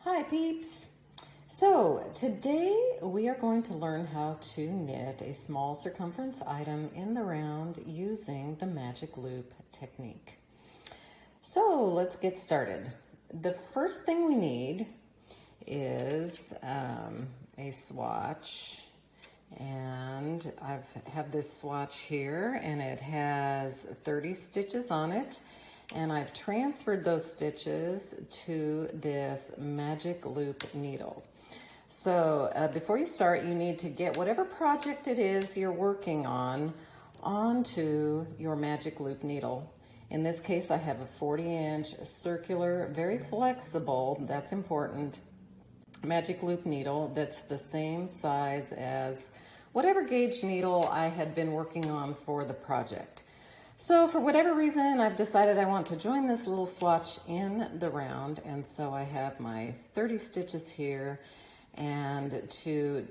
Hi peeps! So today we are going to learn how to knit a small circumference item in the round using the magic loop technique. So let's get started. The first thing we need is a swatch, and I have this swatch here and it has 30 stitches on it. And I've transferred those stitches to this magic loop needle. So before you start, you need to get whatever project it is you're working on onto your magic loop needle. In this case, I have a 40-inch circular, very flexible, that's important, magic loop needle that's the same size as whatever gauge needle I had been working on for the project. So for whatever reason, I've decided I want to join this little swatch in the round, and so I have my 30 stitches here. And to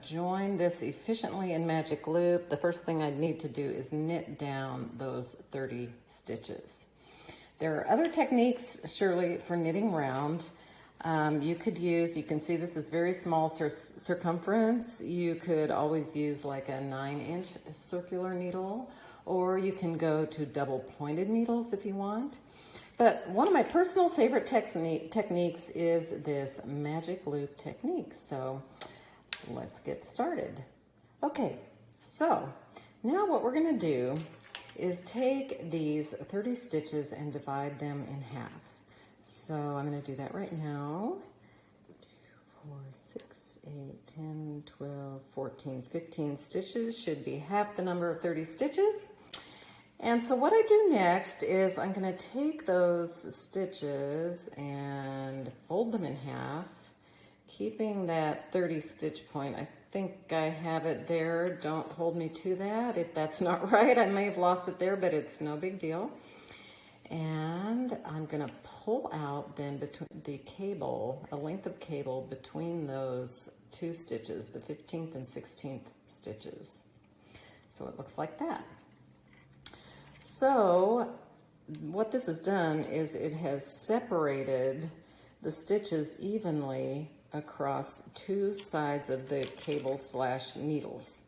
join this efficiently in magic loop, the first thing I need to do is knit down those 30 stitches. There are other techniques, surely, for knitting round. You can see this is very small circumference. You could always use like a 9-inch circular needle, or you can go to double pointed needles if you want. But one of my personal favorite techniques is this magic loop technique. So let's get started. Okay, so now what we're gonna do is take these 30 stitches and divide them in half. So I'm gonna do that right now. 2, 4, 6, 8, 10, 12, 14, 15 stitches should be half the number of 30 stitches. And so what I do next is I'm going to take those stitches and fold them in half, keeping that 30 stitch point. I think I have it there. Don't hold me to that. If that's not right, I may have lost it there, but it's no big deal. And I'm going to pull out then between the cable, a length of cable between those two stitches, the 15th and 16th stitches. So it looks like that. So what this has done is it has separated the stitches evenly across two sides of the cable / needles.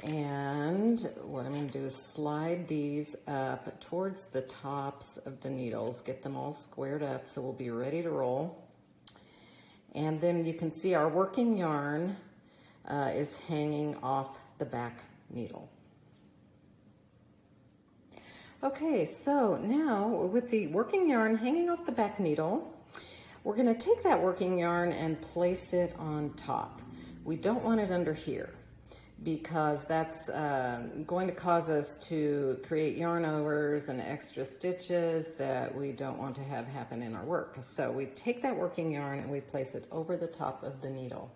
And what I'm going to do is slide these up towards the tops of the needles, get them all squared up so we'll be ready to roll. And then you can see our working yarn is hanging off the back needle. Okay, so now with the working yarn hanging off the back needle, we're going to take that working yarn and place it on top. We don't want it under here because that's going to cause us to create yarn overs and extra stitches that we don't want to have happen in our work. So we take that working yarn and we place it over the top of the needle.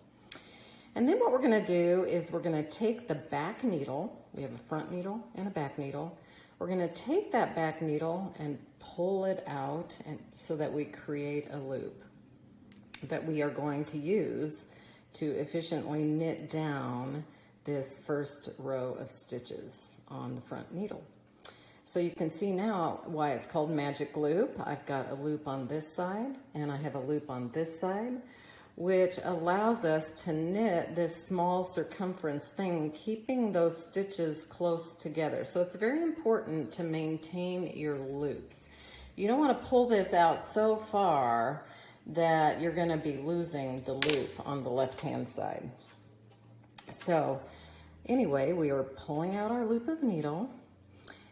And then what we're going to do is we're going to take the back needle. We have a front needle and a back needle. We're going to take that back needle and pull it out and so that we create a loop that we are going to use to efficiently knit down this first row of stitches on the front needle. So you can see now why it's called magic loop. I've got a loop on this side and I have a loop on this side, which allows us to knit this small circumference thing, keeping those stitches close together. So it's very important to maintain your loops. You don't want to pull this out so far that you're going to be losing the loop on the left-hand side. So anyway, we are pulling out our loop of needle.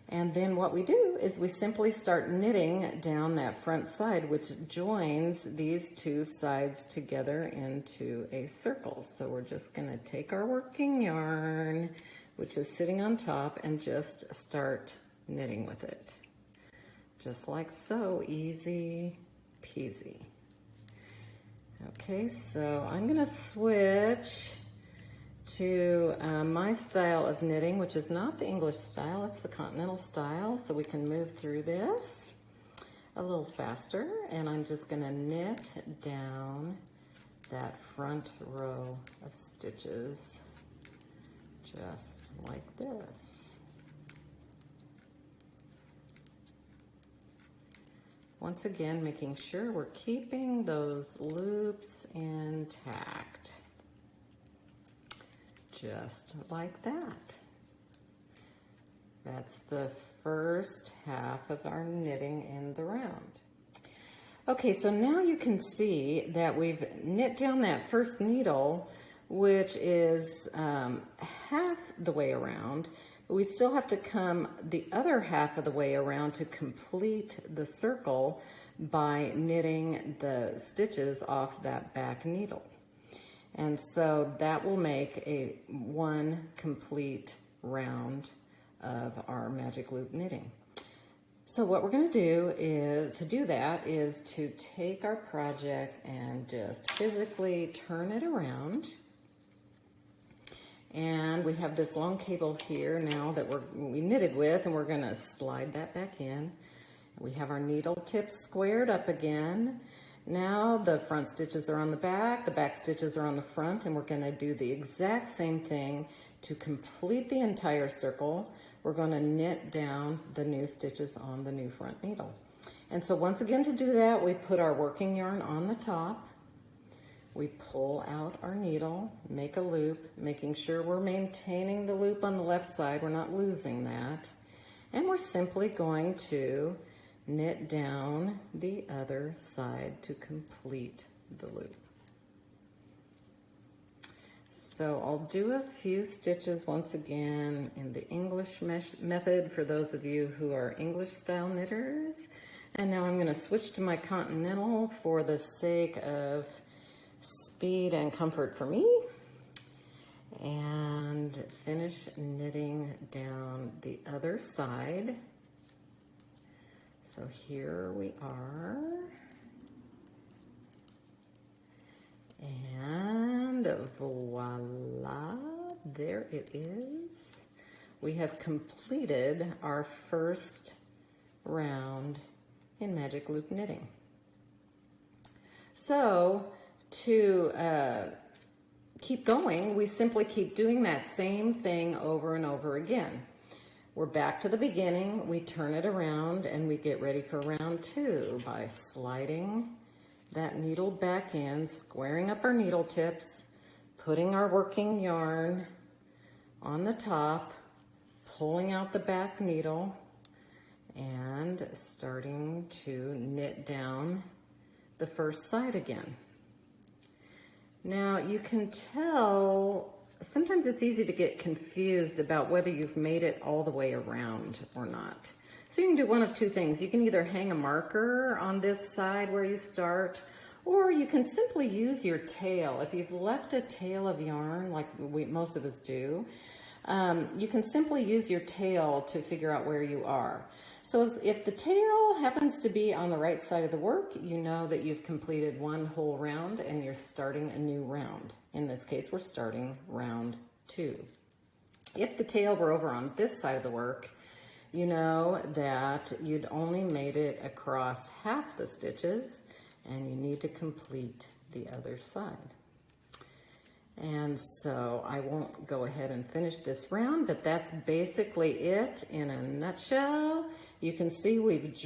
And then what we do is we simply start knitting down that front side, which joins these two sides together into a circle. So we're just going to take our working yarn, which is sitting on top, and just start knitting with it. Just like so, easy peasy. Okay, so I'm going to switch to my style of knitting, which is not the English style, it's the continental style, so we can move through this a little faster. And I'm just going to knit down that front row of stitches just like this. Once again, making sure we're keeping those loops intact. Just like that. That's the first half of our knitting in the round. Okay, so now you can see that we've knit down that first needle, which is half the way around, but we still have to come the other half of the way around to complete the circle by knitting the stitches off that back needle. And so that will make one complete round of our magic loop knitting. So what we're going to do is to take our project and just physically turn it around. And we have this long cable here now that we knitted with, and we're going to slide that back in. We have our needle tips squared up again. Now the front stitches are on the back stitches are on the front, and we're going to do the exact same thing to complete the entire circle. We're going to knit down the new stitches on the new front needle. And so once again, to do that, we put our working yarn on the top. We pull out our needle, make a loop, making sure we're maintaining the loop on the left side. We're not losing that. And we're simply going to knit down the other side to complete the loop. So I'll do a few stitches once again in the English method for those of you who are English style knitters. And now I'm going to switch to my continental for the sake of speed and comfort for me. And finish knitting down the other side. So here we are. And voila, there it is. We have completed our first round in magic loop knitting. So to keep going, we simply keep doing that same thing over and over again. We're back to the beginning, we turn it around, and we get ready for round two by sliding that needle back in, squaring up our needle tips, putting our working yarn on the top, pulling out the back needle, and starting to knit down the first side again. Now you can tell, sometimes it's easy to get confused about whether you've made it all the way around or not. So you can do one of two things. You can either hang a marker on this side where you start, or you can simply use your tail. If you've left a tail of yarn, like most of us do, you can simply use your tail to figure out where you are. So if the tail happens to be on the right side of the work, you know that you've completed one whole round and you're starting a new round. In this case, we're starting round two. If the tail were over on this side of the work, you know that you'd only made it across half the stitches and you need to complete the other side. And so I won't go ahead and finish this round, but that's basically it in a nutshell. You can see we've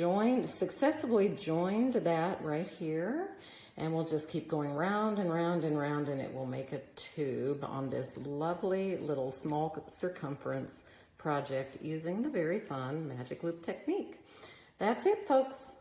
successfully joined that right here, and we'll just keep going round and round and round, and it will make a tube on this lovely little small circumference project using the very fun magic loop technique. That's it, folks.